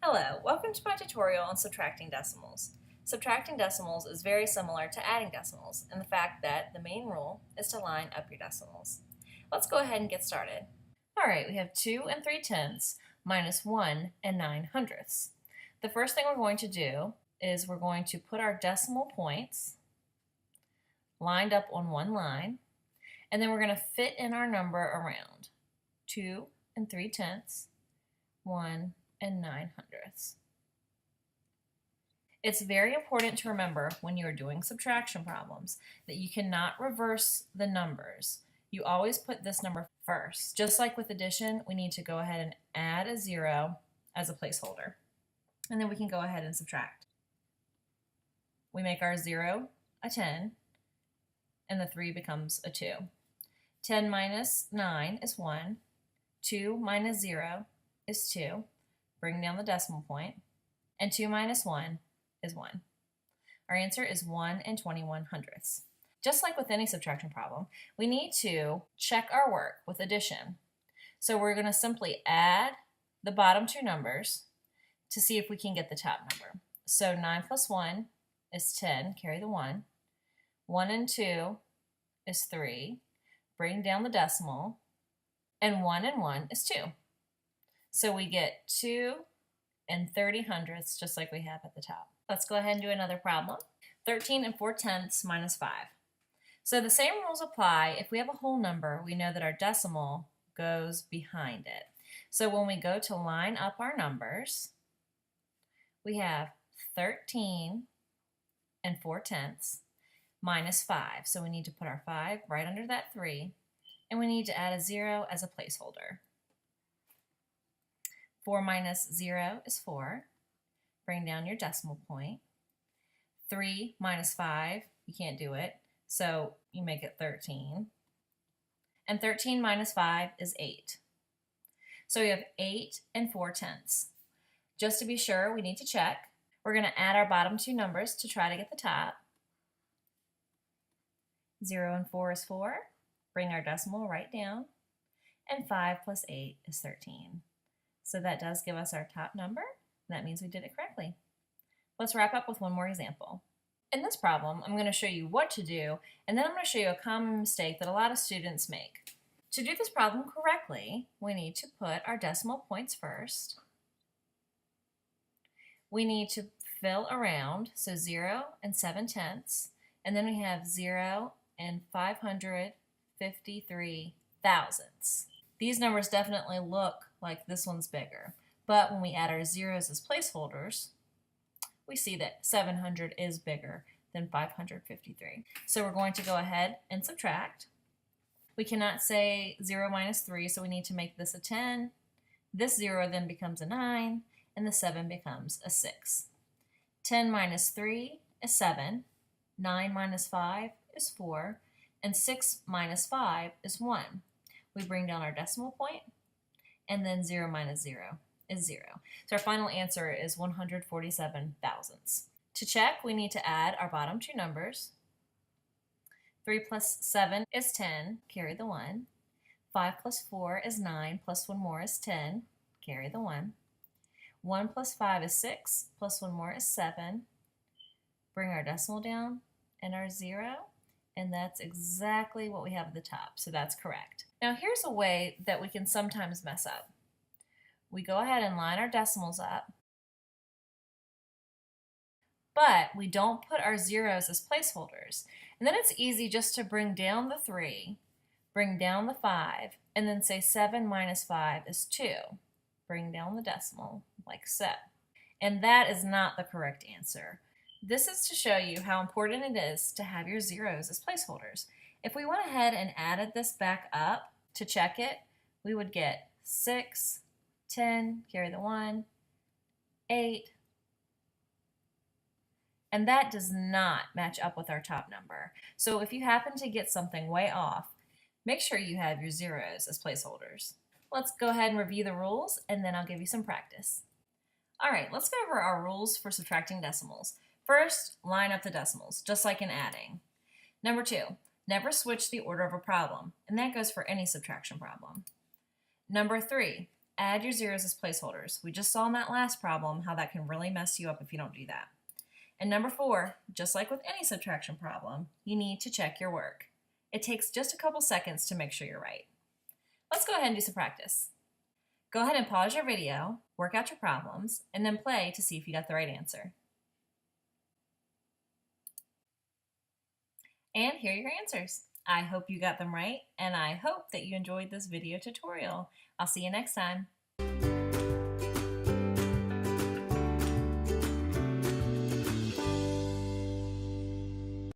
Hello, welcome to my tutorial on subtracting decimals. Subtracting decimals is very similar to adding decimals in the fact that the main rule is to line up your decimals. Let's go ahead and get started. Alright, we have 2 3/10 minus 1 9/100. The first thing we're going to do is we're going to put our decimal points lined up on one line, and then we're going to fit in our number around 2 3/10, 1 9/100. It's very important to remember when you are doing subtraction problems that you cannot reverse the numbers. You always put this number first. Just like with addition, we need to go ahead and add a 0 as a placeholder. And then we can go ahead and subtract. We make our 0 a 10, and the 3 becomes a 2. 10 minus 9 is 1. 2 minus 0 is 2. Bring down the decimal point, and 2 minus 1 is 1. Our answer is 1 21/100. Just like with any subtraction problem, we need to check our work with addition. So we're going to simply add the bottom two numbers to see if we can get the top number. So 9 plus 1 is 10, carry the 1. 1 and 2 is 3, bring down the decimal, and 1 and 1 is 2. So we get 2 30/100 just like we have at the top. Let's go ahead and do another problem. 13 4/10 minus 5. So the same rules apply. If we have a whole number, we know that our decimal goes behind it. So when we go to line up our numbers, we have 13 4/10 minus 5. So we need to put our 5 right under that 3, and we need to add a 0 as a placeholder. 4 minus 0 is 4. Bring down your decimal point. 3 minus 5, you can't do it, so you make it 13. And 13 minus 5 is 8. So we have 8 4/10. Just to be sure, we need to check. We're going to add our bottom two numbers to try to get the top. 0 and 4 is 4. Bring our decimal right down. And 5 plus 8 is 13. So that does give us our top number. That means we did it correctly. Let's wrap up with one more example. In this problem, I'm going to show you what to do, and then I'm going to show you a common mistake that a lot of students make. To do this problem correctly, we need to put our decimal points first. We need to fill around, so 0 and 7/10, and then we have 0 and 553 thousandths. These numbers definitely look like this one's bigger, but when we add our zeros as placeholders, we see that 700 is bigger than 553. So we're going to go ahead and subtract. We cannot say 0 minus 3, so we need to make this a 10. This 0 then becomes a 9, and the 7 becomes a 6. 10 minus 3 is 7. 9 minus 5 is 4. And 6 minus 5 is 1. We bring down our decimal point, and then 0 minus 0 is 0. So our final answer is 147 thousandths. To check, we need to add our bottom two numbers. 3 plus 7 is 10, carry the 1. 5 plus 4 is 9, plus 1 more is 10, carry the 1. 1 plus 5 is 6, plus 1 more is 7. Bring our decimal down and our 0, and that's exactly what we have at the top, so that's correct. Now here's a way that we can sometimes mess up. We go ahead and line our decimals up, but we don't put our zeros as placeholders. And then it's easy just to bring down the 3, bring down the 5, and then say 7 minus 5 is 2. Bring down the decimal like so. And that is not the correct answer. This is to show you how important it is to have your zeros as placeholders. If we went ahead and added this back up to check it, we would get 6, 10, carry the 1, 8, and that does not match up with our top number. So if you happen to get something way off, make sure you have your zeros as placeholders. Let's go ahead and review the rules, and then I'll give you some practice. All right, let's go over our rules for subtracting decimals. First, line up the decimals, just like in adding. Number 2, never switch the order of a problem, and that goes for any subtraction problem. Number 3, add your zeros as placeholders. We just saw in that last problem how that can really mess you up if you don't do that. And number 4, just like with any subtraction problem, you need to check your work. It takes just a couple seconds to make sure you're right. Let's go ahead and do some practice. Go ahead and pause your video, work out your problems, and then play to see if you got the right answer. And here are your answers. I hope you got them right, and I hope that you enjoyed this video tutorial. I'll see you next time.